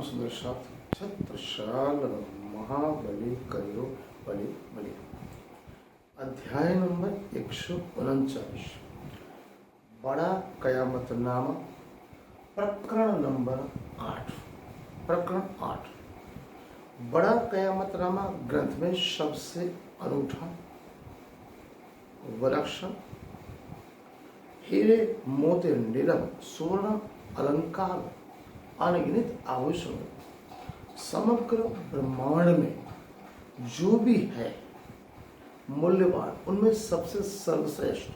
सुंदर शब्द छत्रशाल महाबली करो बलि बलि। अध्याय नंबर 139, बड़ा कयामत नामा, प्रकरण नंबर 8। प्रकरण 8 बड़ा कयामत नामा ग्रंथ में सबसे अनूठा विलक्षण हीरे मोती नीलम स्वर्ण अलंकार अनगिनत आभूषण समग्र ब्रह्मांड में जो भी है मूल्यवान, उनमें सबसे सर्वश्रेष्ठ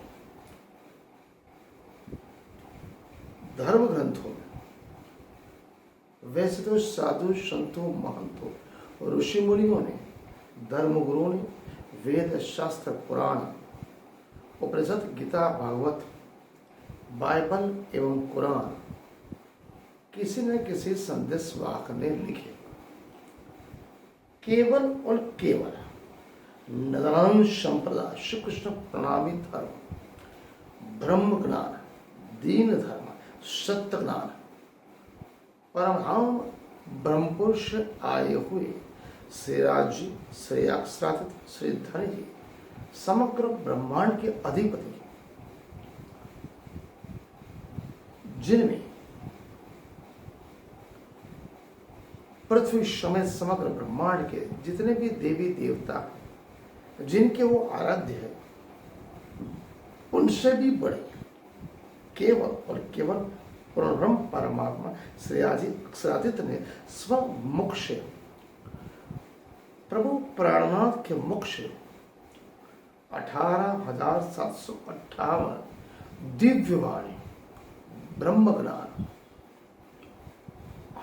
धर्म ग्रंथों में, वैसे तो साधु संतों महंतों ऋषि मुनियों ने, धर्मगुरुओं ने वेद शास्त्र पुराण उपनिषद गीता भागवत बाइबल एवं कुरान किसी न किसी संदेश वाहक ने लिखे। केवल और केवल नदान संप्रदाय श्री कृष्ण प्रणामी धर्म, ब्रह्म ज्ञान, दीन धर्म, सत्य ज्ञान, परमधाम ब्रह्मपुरुष आए हुए श्रीराज जी, श्रेयाश्रातित श्रीधर जी, समग्र ब्रह्मांड के अधिपति, जिनमें पृथ्वी समेत समग्र ब्रह्मांड के जितने भी देवी देवता जिनके वो आराध्य है, उनसे भी बड़े केवल और केवल पूर्णब्रह्म परमात्मा श्रेयाजी अक्षरादित्य ने स्वमुख से प्रभु प्राणनाथ के मुख से 18,758 दिव्य वाणी ब्रह्म ज्ञान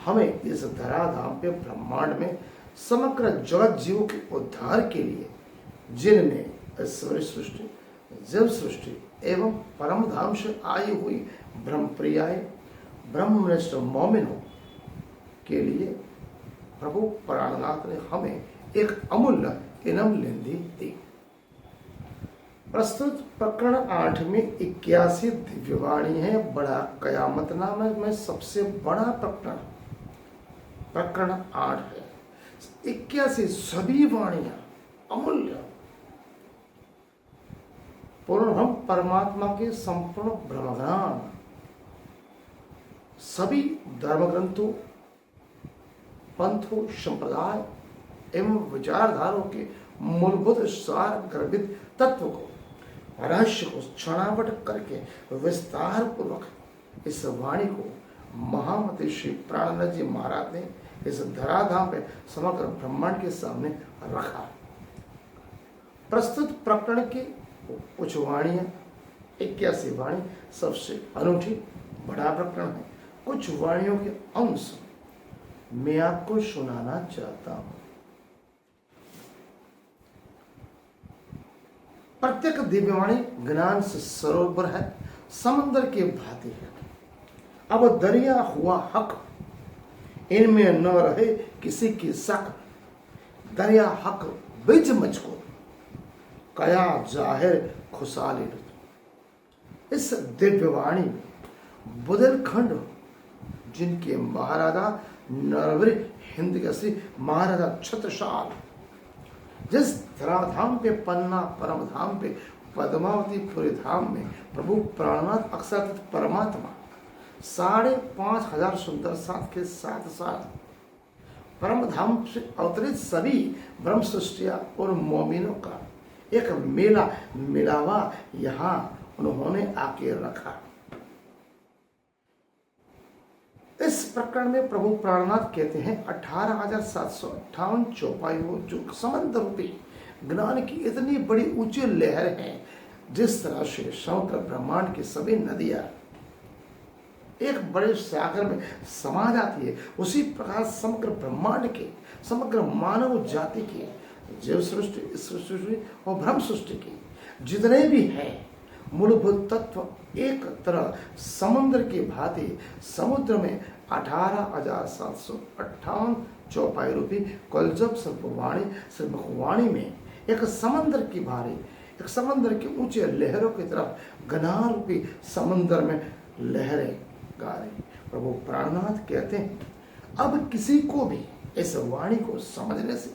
हमें इस धराधाम पे ब्रह्मांड में समग्र जगत जीवों के उद्धार के लिए, जिनमें ऐश्वर्य सृष्टि, जल सृष्टि एवं परम धाम से आई हुई ब्रह्म प्रियाय ब्रह्मनिष्ठ मोमिनों के लिए प्रभु प्राणनाथ ने हमें एक अमूल्य इनाम लेंदी दी। प्रस्तुत प्रकरण 8 में 81 दिव्यवाणी है। बड़ा कयामत नामा में सबसे बड़ा प्रकरण 8 है। 81 सभी वाणियां अमूल्य पूर्ण परमात्मा के संपूर्ण ब्रह्मज्ञान, सभी धर्म ग्रंथों, पंथों, संप्रदाय एवं विचारधारों के मूलभूत सार गर्भित तत्व को, रहस्य को छानावट करके विस्तार पूर्वक इस वाणी को महामती श्री प्राणनाथ जी महाराज ने इस धराधाम पे समग्र ब्रह्मांड के सामने रखा। प्रस्तुत प्रकरण की कुछ वाणियां 81 वाणी सबसे अनूठी बड़ा प्रकरण है। कुछ वाणियों के अंश मैं आपको सुनाना चाहता हूं। प्रत्येक दिव्यवाणी ज्ञान से सरोवर है, समंदर के भांति है। अब दरिया हुआ हक, इनमें न रहे किसी की शक। दरिया हक बिज मुझको, कया जाहिर खुशहाली। इस दिव्यवाणी में बुंदेलखंड, जिनके महाराजा नरवर हिंद के श्री महाराजा छत्रसाल, जिस धराधाम पे पन्ना परम धाम पे पद्मावतीपुरी धाम में प्रभु प्राणनाथ अक्षरातीत परमात्मा 5,500 सुंदर साथ के साथ साथ परम धाम से अवतरित सभी ब्रह्म सृष्टिया और मोमिनों का एक मेला मिलावा यहाँ उन्होंने आके रखा। इस प्रकरण में प्रभु प्राणनाथ कहते हैं 18,758 चौपाइयों जो समंदर रूपी ज्ञान की इतनी बड़ी ऊंची लहर है, जिस तरह से समग्र ब्रह्मांड की सभी नदियां एक बड़े सागर में समा जाती है, उसी प्रकार समग्र ब्रह्मांड के, समग्र मानव जाति के, जीव सृष्टि, सृष्टि और ब्रह्म सृष्टि के जितने भी हैं मूलभूत तत्व एक तरह समुद्र की भांति समुद्र में 18,758 चौपाई रूपी कलजब सर्ववाणी में एक समंदर की भारी, एक समंदर की ऊंचे लहरों की तरफ ज्ञान रूपी समंदर में लहरें गा रही। प्रभु प्राणनाथ कहते हैं अब किसी को भी इस वाणी को समझने से,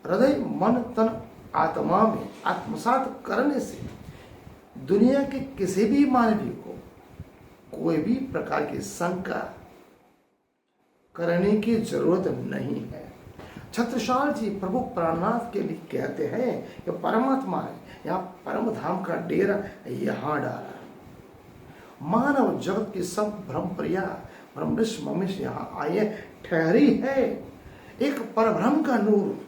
हृदय मन तन आत्मा में आत्मसात करने से दुनिया के किसी भी मानवीय को कोई भी प्रकार की शंका करने की जरूरत नहीं है। छत्रसाल जी प्रभु प्राणनाथ के लिए कहते हैं कि परमात्मा है, यहाँ परम धाम का डेरा यहाँ डाला। मानव जगत की सब भ्रम प्रिया ब्रह्मनिष्ठ मनुष्य यहाँ आए ठहरी है। एक परब्रह्म का नूर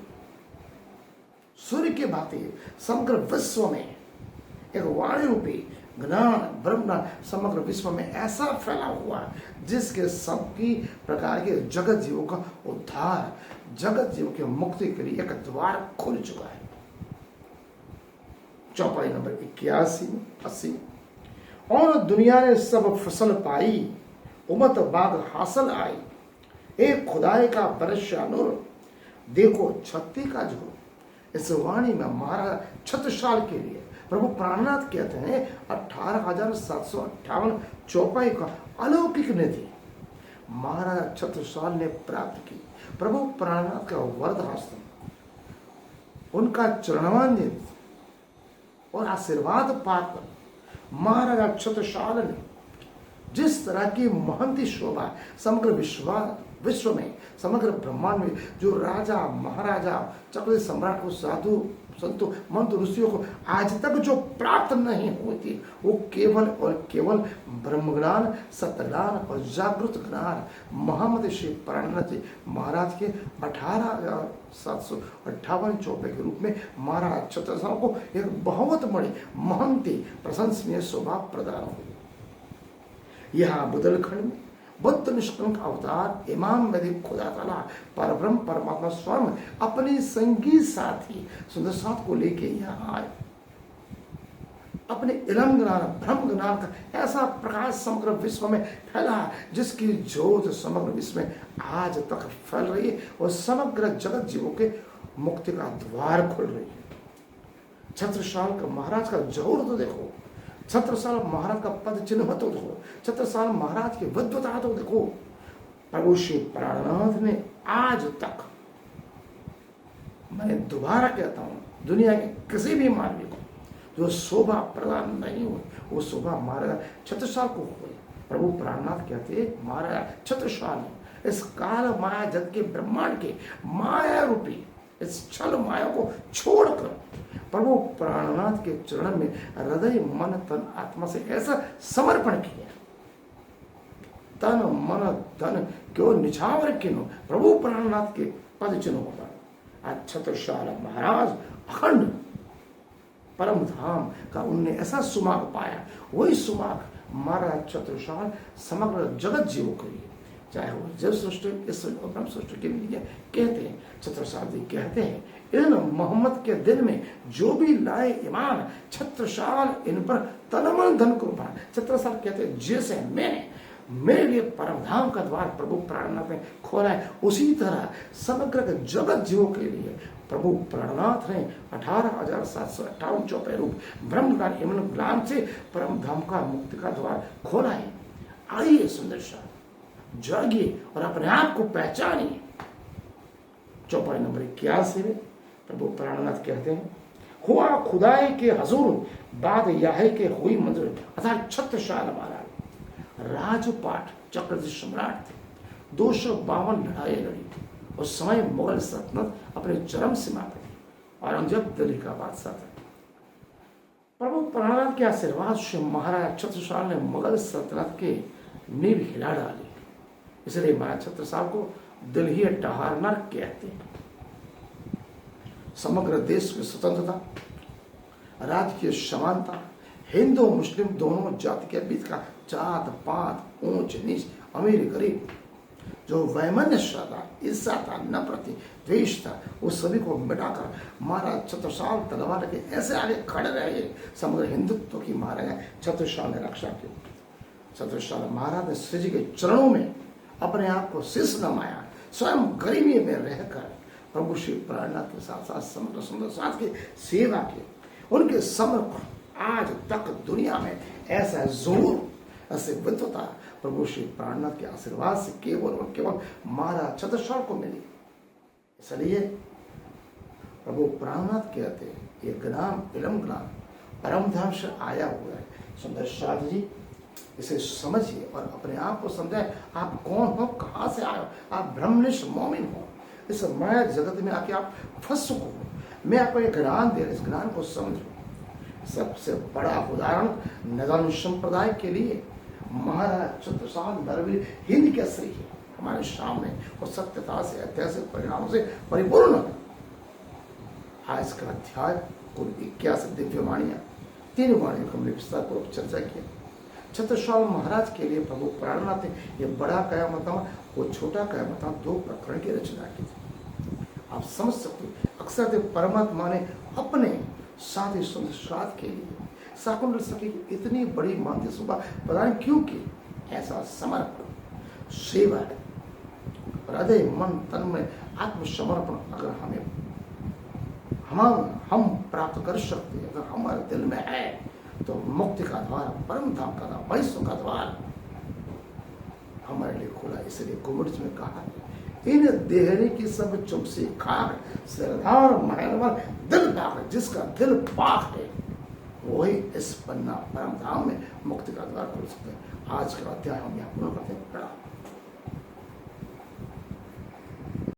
सूर्य के भांति समग्र विश्व में एक वाणी रूपी ज्ञान ब्रह्म समग्र विश्व में ऐसा फैला हुआ जिसके सबकी प्रकार के जगत जीवों का उद्धार, जगत जीवों की मुक्ति के लिए एक द्वार खुल चुका है। चौपाई नंबर 81-80। और दुनिया ने सब फसल पाई, उमत बाग हासिल आई, एक खुदाई का बरसा नूर, देखो छत्ती का झूर। इस वाणी में महाराज छत्रसाल के लिए प्रभु प्राणनाथ कहते हैं 18,758 चौपाई का अलौकिक निधि महाराज छत्रसाल ने प्राप्त की। प्रभु प्राणनाथ का वरद हस्त, उनका चरणवंदन और आशीर्वाद पाकर महाराजा छत्रसाल ने जिस तरह की महंती शोभा समग्र विश्व में समग्र ब्रह्मांड में जो राजा महाराजा चक्रवर्ती सम्राट को साधु संतों मंत्र ऋषियों को आज तक जो प्राप्त नहीं हुई थी, वो केवल और केवल ब्रह्म ज्ञान, सत्य ज्ञान और जागृत ज्ञान महामती श्री प्राणनाथ जी महाराज के 18,758 चौपे के रूप में महाराज छत्रसाल को एक बहुत बड़ी महंती प्रशंसनीय शोभा प्रदान हुई। यहाँ बुदेलखंड में बुद्ध निष्कलंक अवतार इमाम मेहदी खुदा ताला परब्रह्म परमात्मा स्वयं अपने संगी साथी सुंदर साथ को लेके यहाँ आए। अपने इलम ज्ञान ब्रह्म ज्ञान का ऐसा प्रकाश समग्र विश्व में फैला जिसकी ज्योत समग्र विश्व में आज तक फैल रही है और समग्र जगत जीवों के मुक्ति का द्वार खुल रही है। छत्रसाल का महाराज का जौहर तो देखो, छत्रसाल महाराज का पद चिन्ह तो देखो, छत्रसाल महाराज की विद्वता तो देखो। प्रभु श्री प्राणनाथ ने आज तक, मैं दोबारा कहता हूं, दुनिया के किसी भी मानवी को जो शोभा प्रदान नहीं हुई वो शोभा महाराज छत्रसाल को हुई। प्रभु प्राणनाथ कहते महाराज छत्रसाल ने इस काल माया जगत के ब्रह्मांड के माया रूपी इस छल माया को छोड़कर प्रभु प्राणनाथ के चरण में हृदय मन तन आत्मा से ऐसा समर्पण किया। तन मन धन क्यों निछावर किनो प्रभु प्राणनाथ के पद चिन्हों पर आज छत्रसाल महाराज अखंड परम धाम का उनने ऐसा सुमाग पाया। वही सुमाग महाराज छत्रसाल समग्र जगत जीवों के लिए, चाहे वो जब सृष्टि इस ब्रह्म सृष्टि के लिए कहते हैं। छत्रसाल जी कहते हैं इन मोहम्मद के दिन में जो भी लाए ईमान, छत्रसाल इन पर तन मन धन कुर्बान। छत्रसाल कहते हैं जैसे मैंने मेरे लिए परमधाम का द्वार प्रभु प्राणनाथ ने खोला है, उसी तरह समग्र जगत जीवों के लिए प्रभु प्राणनाथ ने 18,758 चौपे रूप ब्रह्म ज्ञान एवं ज्ञान से परम धाम का मुक्ति का द्वार खोला है। आइए सुंदर शाह जागिए और अपने आप को पहचानिए। चौपाई नंबर 81 में प्रभु प्राणनाथ कहते हैं हुआ खुदाई के हजूर बाद याहे के हुई मंजूर। अर्थात छत्रसाल महाराज राजपाट चक्रवर्ती सम्राट थे। 252 लड़ाई लड़ी। उस समय मुगल सल्तनत अपने चरम सीमा पर थी। औरंगजेब दिल्ली का बादशाह था। प्रभु प्राणनाथ के आशीर्वाद से महाराज छत्रसाल ने मुगल सल्तनत के नींव हिला डाली। इसलिए महाराज छत्रसाल को दिल्ली टहारनर कहते हैं। समग्र देश की स्वतंत्रता, राजकीय समानता, हिंदू मुस्लिम दोनों जाति के बीच का जात पात ऊंच नीच अमीर गरीब जो वैमनस्य था, ईर्ष्या था, नफरत द्वेष था, उस सभी को मिटाकर महाराज छत्रसाल तलवार के ऐसे आगे खड़े रहे। समग्र हिंदुत्व की महाराज छत्रसाल ने रक्षा की। छत्रसाल महाराज ने श्री जी के चरणों में अपने आप को शीश नमाया। स्वयं गरीबी में रहकर प्रभु श्री प्राणनाथ के साथ साथ समग्र सुंदर साथ की सेवा की। उनके समर्पण आज तक दुनिया में ऐसा जोर ऐसे विद्वता प्रभु श्री प्राणनाथ के आशीर्वाद से केवल और केवल महाराज छत्रसाल को मिली। इसलिए प्रभु प्राणनाथ कहते हैं ये ज्ञान इलम ज्ञान परम धाम से आया हुआ है। सुंदर साध जी इसे समझिए और अपने आप को समझाए आप कौन हो, कहाँ से आए हो। आप ब्रह्मनिष्ठ मोमिन हो, इस माया जगत में आके आप फंस चुके हो। मैं आपको एक ज्ञान दे रहा, इस ज्ञान को समझो। सबसे बड़ा उदाहरण नगन संप्रदाय के लिए महाराज छत्रसाल नरवीर हिंद केसरी है हमारे सामने और सत्यता से ऐतिहासिक परिणामों से परिपूर्ण है। आज का अध्याय कुल 81 दिव्य वाणियां, 3 वाणियों को हमने विस्तार पूर्वक चर्चा किया। छत्रसाल महाराज के लिए प्रभु प्राणनाथ ने ये बड़ा कयामतनामा वो छोटा कयामतनामा 2 प्रकरण की रचना की थी। आप समझ सकते हो अक्सर परमात्मा ने अपने साथ ही श्राद्ध के लिए शाकुंतल सखी की इतनी बड़ी मानती सुबह पता नहीं क्यों की। ऐसा समर्पण सेवा है, हृदय मन तन में आत्मसमर्पण अगर हम प्राप्त कर सकते हैं, अगर हमारे दिल में है तो मुक्ति का द्वार, परम धाम का द्वार, वैश्व का द्वार हमारे लिए खुला। इसलिए कुमुर्ज में कहा इन देहरी की सब चुपसी खाक सरदार महलवर दिल पाक, जिसका दिल पाक है वही इस पन्ना परम धाम में मुक्ति का द्वार खोल सकते हैं। आज का अध्याय हम यहाँ पूर्ण करते हैं। प्रणाम।